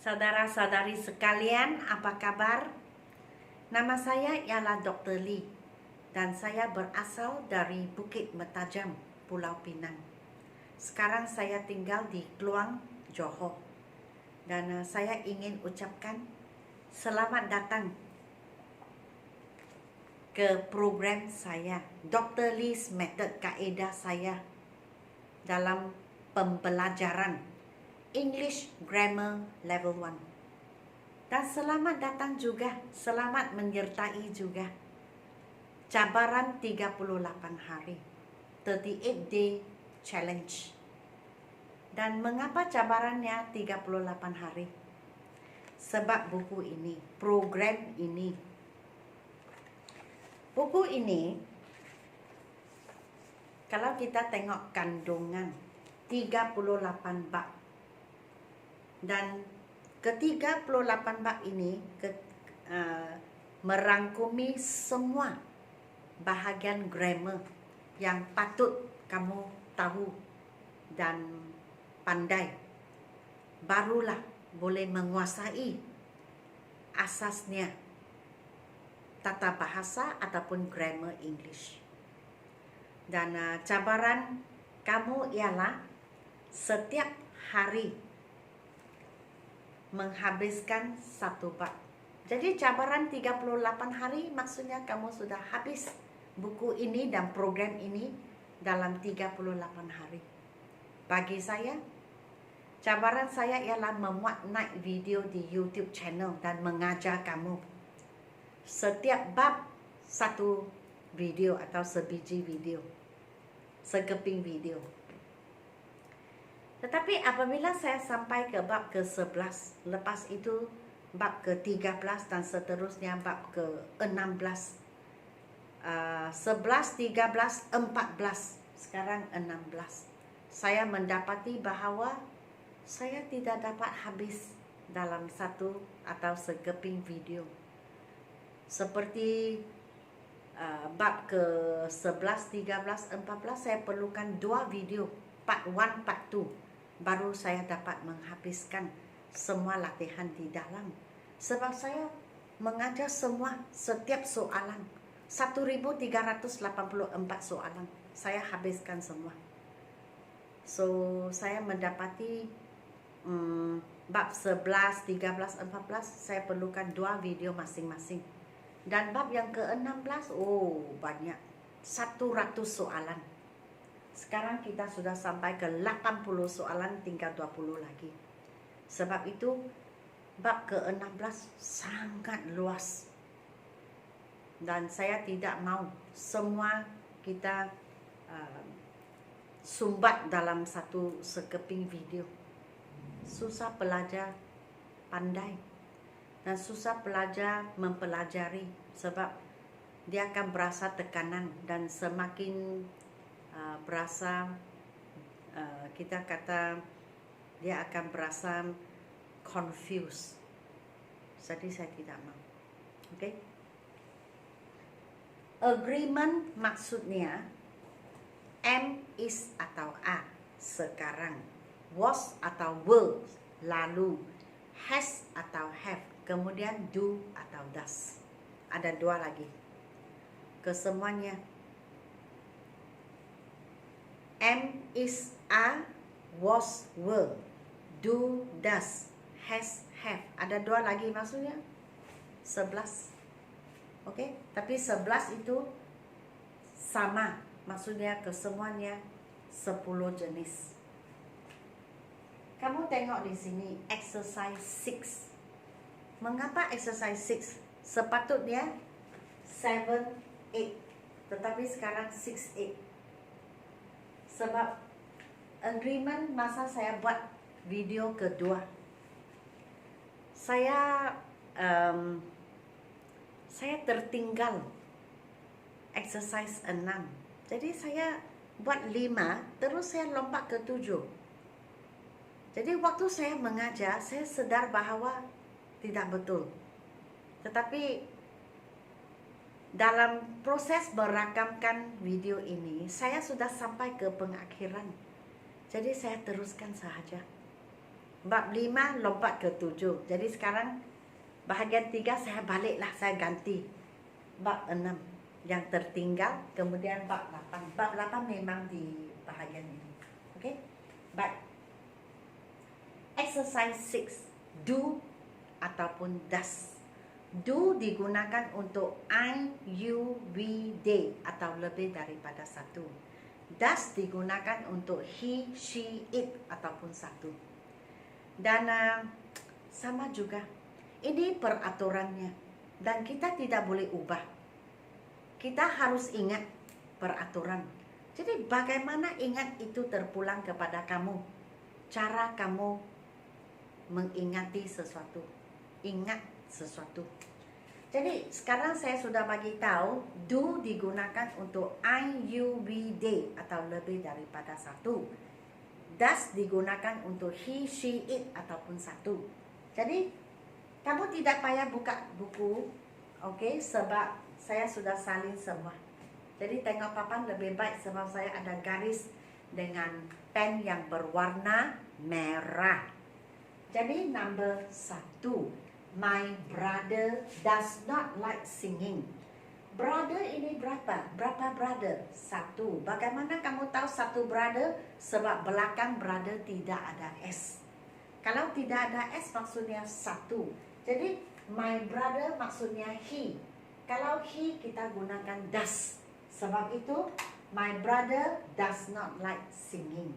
Saudara-saudari sekalian, apa kabar? Nama saya ialah Dr. Lee dan saya berasal dari Bukit Metajam, Pulau Pinang. Sekarang saya tinggal di Kluang, Johor. Dan saya ingin ucapkan selamat datang ke program saya, Dr. Lee's Method, kaedah saya dalam pembelajaran English Grammar Level 1. Dan selamat datang juga, selamat menyertai juga cabaran 38 hari, 38 Day Challenge. Dan mengapa cabarannya 38 hari? Sebab buku ini, program ini. Buku ini, kalau kita tengok kandungan 38 bab. Dan ke-38 bab ini merangkumi semua bahagian grammar yang patut kamu tahu dan pandai. Barulah boleh menguasai asasnya tata bahasa ataupun grammar English. Dan cabaran kamu ialah setiap hari menghabiskan satu bab. Jadi cabaran 38 hari maksudnya kamu sudah habis buku ini dan program ini dalam 38 hari. Bagi saya, cabaran saya ialah memuat naik video di YouTube channel dan mengajar kamu. Setiap bab satu video atau sebiji video, segeping video. Tetapi apabila saya sampai ke bab ke-11, lepas itu bab ke-13 dan seterusnya bab ke-16, 11, 13, 14, sekarang 16. Saya mendapati bahawa saya tidak dapat habis dalam satu atau segeping video. Seperti bab ke-11, 13, 14 saya perlukan 2 video, part 1, part 2. Baru saya dapat menghabiskan semua latihan di dalam. Sebab saya mengajar semua, setiap soalan 1384 soalan saya habiskan semua. So saya mendapati bab 11, 13, 14 saya perlukan 2 video masing-masing. Dan bab yang ke-16 banyak, 100 soalan. Sekarang kita sudah sampai ke 80 soalan, tinggal 20 lagi. Sebab itu bab ke-16 sangat luas. Dan saya tidak mau semua kita sumbat dalam satu sekeping video. Susah pelajar pandai dan susah pelajar mempelajari sebab dia akan berasa tekanan dan semakin berasa kita kata dia akan berasa confused. Jadi saya tidak mau. Okay? Agreement maksudnya am, is atau are sekarang, was atau will lalu, has atau have, kemudian do atau does. Ada 2 lagi. Kesemuanya am, is, are, was, will, do, does, has, have. Ada 2 lagi maksudnya 11. Okey, tapi 11 itu sama, maksudnya kesemuanya 10 jenis. Kamu tengok di sini exercise 6. Mengapa exercise 6? Sepatutnya 7, 8, tetapi sekarang 6, 8. Sebab agreement masa saya buat video kedua, saya tertinggal exercise 6. Jadi saya buat 5, terus saya lompat ke 7. Jadi waktu saya mengajar, saya sedar bahawa tidak betul. Tetapi dalam proses merakamkan video ini, saya sudah sampai ke pengakhiran. Jadi saya teruskan sahaja. Bab 5 lompat ke 7. Jadi sekarang bahagian 3 saya baliklah, saya ganti bab 6 yang tertinggal, kemudian bab 8. Bab 8 memang di bahagian ini. Okey. Baik. Exercise 6, do ataupun does. Do digunakan untuk I, you, we, they atau lebih daripada satu. Does digunakan untuk he, she, it ataupun satu. Dan sama juga, ini peraturannya dan kita tidak boleh ubah. Kita harus ingat peraturan. Jadi bagaimana ingat itu terpulang kepada kamu. Cara kamu mengingati sesuatu, ingat sesuatu. Jadi sekarang saya sudah bagi tahu do digunakan untuk I, you, we, they atau lebih daripada satu. Does digunakan untuk he, she, it ataupun satu. Jadi kamu tidak payah buka buku, okey, sebab saya sudah salin semua. Jadi tengok papan lebih baik sebab saya ada garis dengan pen yang berwarna merah. Jadi number 1, my brother does not like singing. Brother ini berapa? Berapa brother? 1. Bagaimana kamu tahu satu brother? Sebab belakang brother tidak ada S. Kalau tidak ada S maksudnya 1. Jadi my brother maksudnya he. Kalau he kita gunakan does. Sebab itu my brother does not like singing.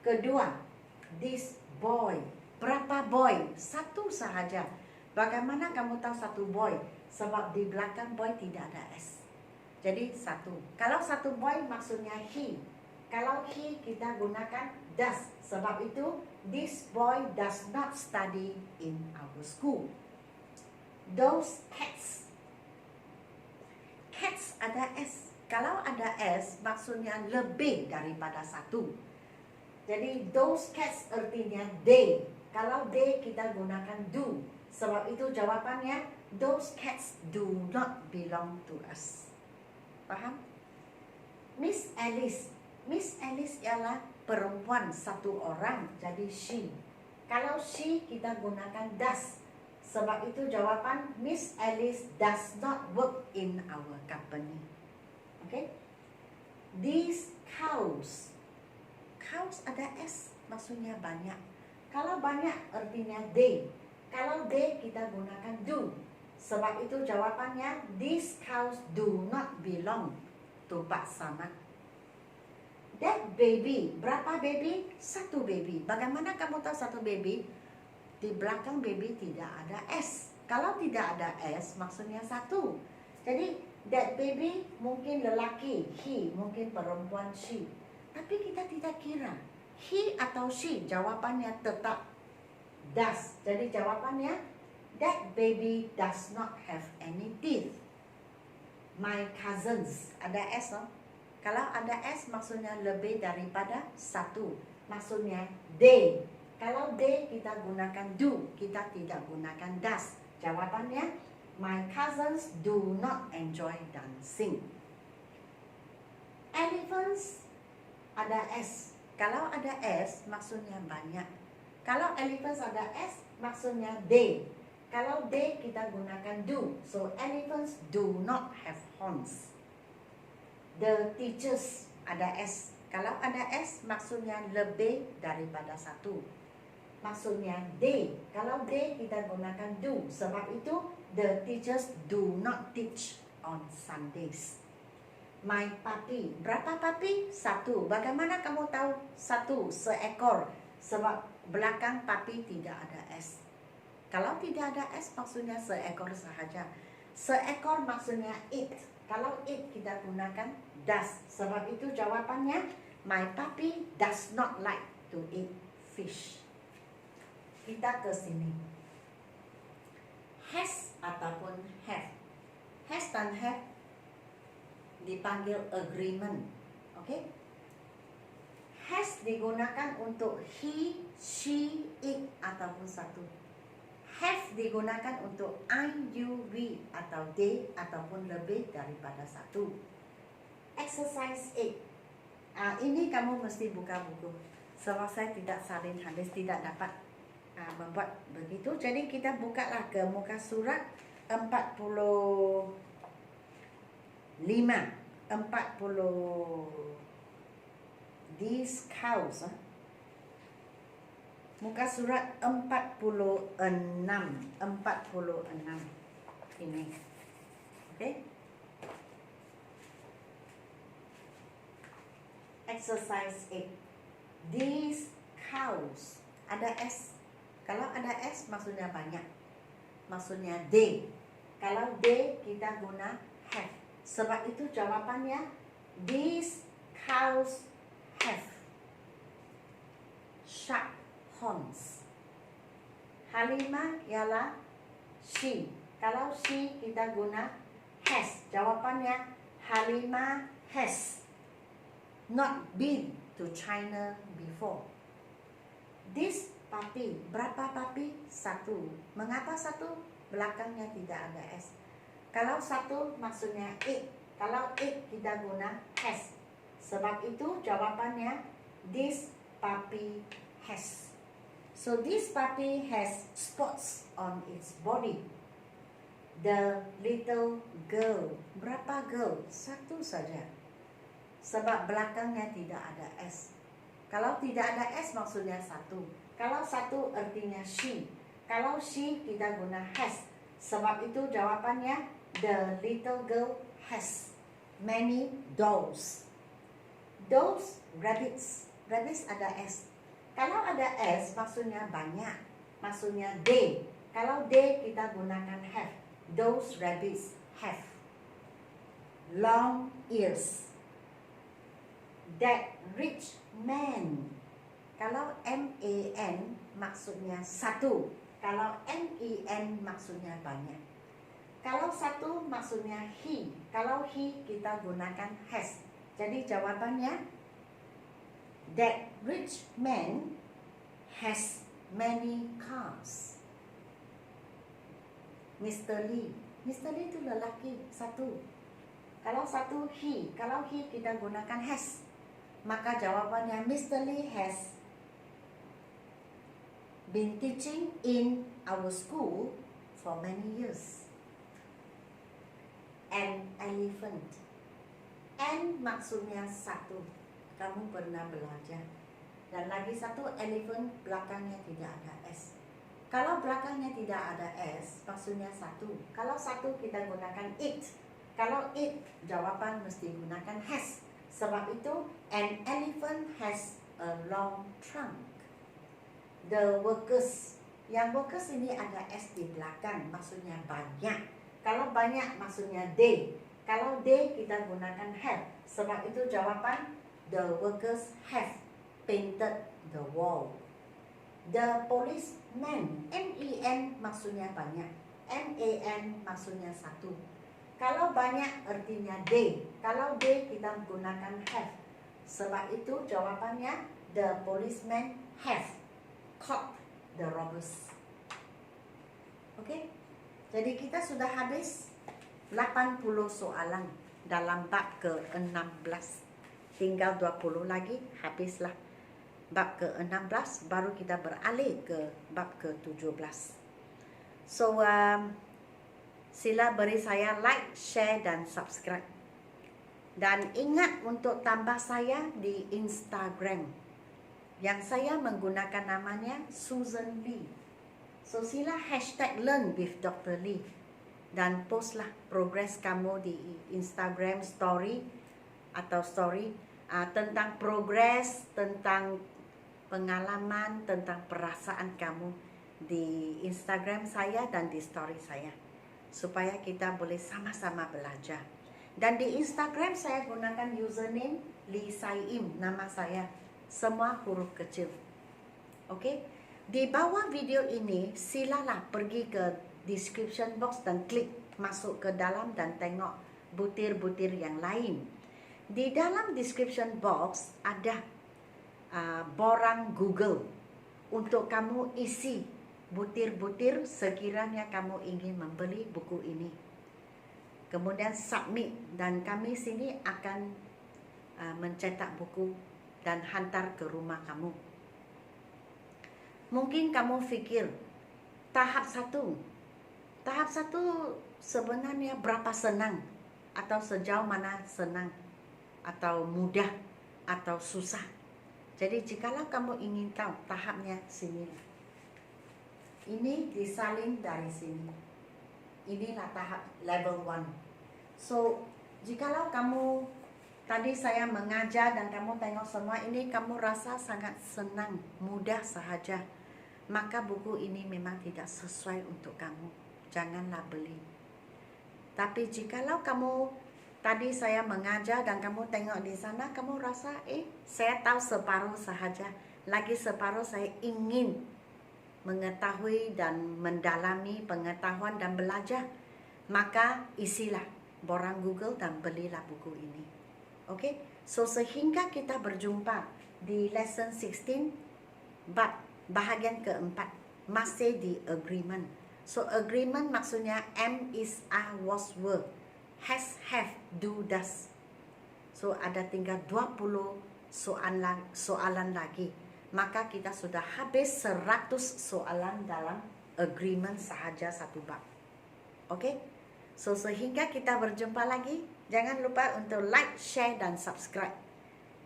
Kedua, this boy. Berapa boy? 1 sahaja. Bagaimana kamu tahu satu boy? Sebab di belakang boy tidak ada S. Jadi 1. Kalau satu boy maksudnya he. Kalau he kita gunakan does. Sebab itu this boy does not study in our school. Those cats. Cats ada S. Kalau ada S maksudnya lebih daripada 1. Jadi those cats artinya they. Kalau they kita gunakan do. Sebab itu jawapannya those cats do not belong to us. Faham? Miss Alice. Miss Alice ialah perempuan satu orang, jadi she. Kalau she kita gunakan does. Sebab itu jawapan Miss Alice does not work in our company. Okay? These cows. Cows ada S, maksudnya banyak. Kalau banyak artinya they. Kalau they kita gunakan do. Sebab itu jawapannya these cows do not belong to Pak Samad. That baby, berapa baby? 1 baby. Bagaimana kamu tahu 1 baby? Di belakang baby tidak ada S. Kalau tidak ada S maksudnya 1. Jadi that baby mungkin lelaki, he, mungkin perempuan, she. Tapi kita tidak kira he atau she, jawabannya tetap does. Jadi jawabannya that baby does not have any teeth. My cousins, ada S no? Kalau ada S maksudnya lebih daripada 1. Maksudnya they. Kalau they kita gunakan do, kita tidak gunakan does. Jawabannya my cousins do not enjoy dancing. Elephants ada S. Kalau ada S maksudnya banyak. Kalau elephants ada S maksudnya they. Kalau they kita gunakan do. So elephants do not have horns. The teachers ada S. Kalau ada S maksudnya lebih daripada 1. Maksudnya they. Kalau they kita gunakan do. Sebab itu the teachers do not teach on Sundays. My puppy. Berapa puppy? 1. Bagaimana kamu tahu 1? Seekor. Sebab belakang puppy tidak ada S. Kalau tidak ada S maksudnya seekor sahaja. Seekor maksudnya it. Kalau it kita gunakan does. Sebab itu jawabannya my puppy does not like to eat fish. Kita ke sini. Has ataupun have. Has dan have dipanggil agreement. Okay? Has digunakan untuk he, she, it ataupun 1. Have digunakan untuk I, you, we atau they ataupun lebih daripada 1. Exercise 8. Ini kamu mesti buka buku. Sebab saya tidak salin habis, tidak dapat membuat begitu. Jadi kita bukalah ke muka surat 45, 40. These cows, muka surat 46 ini. Okey. Exercise 8. These cows. Ada S. Kalau ada S maksudnya banyak. Maksudnya they. Kalau they kita guna have. Sebab itu jawapannya these cows have sharp horns. Halimah ialah she. Kalau she kita guna has. Jawapannya Halimah has not been to China before. This puppy. Berapa puppy? 1. Mengapa 1? Belakangnya tidak ada S. Kalau 1 maksudnya it. Kalau it kita guna has. Sebab itu jawapannya this puppy has. So this puppy has spots on its body. The little girl. Berapa girl? 1 saja. Sebab belakangnya tidak ada S. Kalau tidak ada S maksudnya 1. Kalau 1 artinya she. Kalau she kita guna has. Sebab itu jawapannya the little girl has many dolls. Dolls, rabbits. Rabbits ada S. Kalau ada S maksudnya banyak. Maksudnya they. Kalau they kita gunakan have. Those rabbits have long ears. That rich man. Kalau man maksudnya 1. Kalau men maksudnya banyak. Kalau 1 maksudnya he. Kalau he kita gunakan has. Jadi jawabannya that rich man has many cars. Mr. Lee. Mr. Lee itu lelaki 1. Kalau 1 he. Kalau he kita gunakan has. Maka jawabannya Mr. Lee has been teaching in our school for many years. An elephant. N maksudnya 1. Kamu pernah belajar. Dan lagi 1 elephant belakangnya tidak ada S. Kalau belakangnya tidak ada S maksudnya 1. Kalau 1 kita gunakan it. Kalau it jawaban mesti gunakan has. Sebab itu an elephant has a long trunk. The workers. Yang workers ini ada S di belakang. Maksudnya banyak. Kalau banyak maksudnya they. Kalau they kita gunakan have. Sebab itu jawaban the workers have painted the wall. The policeman. men maksudnya banyak. man maksudnya 1. Kalau banyak artinya they. Kalau they kita gunakan have. Sebab itu jawabannya the policeman have caught the robbers. Okey. Jadi kita sudah habis 80 soalan dalam bab ke-16. Tinggal 20 lagi, habislah bab ke-16, baru kita beralih ke bab ke-17. So, sila beri saya like, share dan subscribe. Dan ingat untuk tambah saya di Instagram. Yang saya menggunakan namanya Susan Lee. So, sila hashtag learn with Dr. Lee. Dan postlah progres kamu di Instagram story atau story tentang progres, tentang pengalaman, tentang perasaan kamu di Instagram saya dan di story saya. Supaya kita boleh sama-sama belajar. Dan di Instagram saya gunakan username Lee Saim, nama saya. Semua huruf kecil. Okey? Di bawah video ini, silalah pergi ke description box dan klik masuk ke dalam dan tengok butir-butir yang lain. Di dalam description box ada borang Google untuk kamu isi butir-butir sekiranya kamu ingin membeli buku ini. Kemudian submit dan kami sini akan mencetak buku dan hantar ke rumah kamu. Mungkin kamu pikir tahap 1 sebenarnya berapa senang, atau sejauh mana senang, atau mudah, atau susah. Jadi jikalau kamu ingin tahu tahapnya sini. Ini disalin dari sini. Inilah tahap level 1. So, jikalau kamu tadi saya mengajar dan kamu tengok semua ini, kamu rasa sangat senang, mudah sahaja, maka buku ini memang tidak sesuai untuk kamu. Janganlah beli. Tapi jikalau kamu tadi saya mengajar dan kamu tengok di sana, kamu rasa saya tahu separuh sahaja, lagi separuh saya ingin mengetahui dan mendalami pengetahuan dan belajar, maka isilah borang Google dan belilah buku ini. Okey, so sehingga kita berjumpa di lesson 16 bab bahagian keempat, masih di agreement. So agreement maksudnya am, is, are, was, were, has, have, do, does. So ada tinggal 20 soalan lagi. Maka kita sudah habis 100 soalan dalam agreement sahaja satu bab. Okey, so sehingga kita berjumpa lagi, jangan lupa untuk like, share dan subscribe.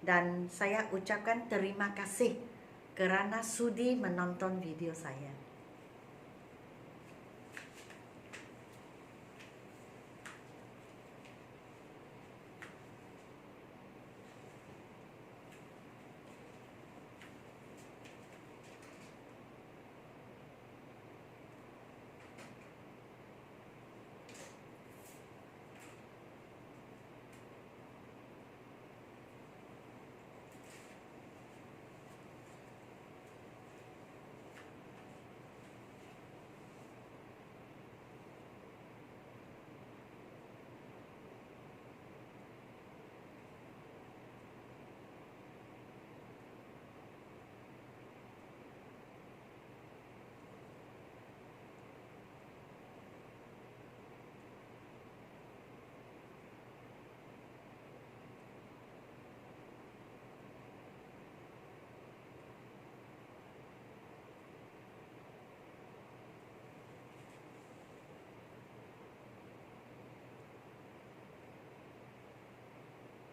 Dan saya ucapkan terima kasih kerana sudi menonton video saya.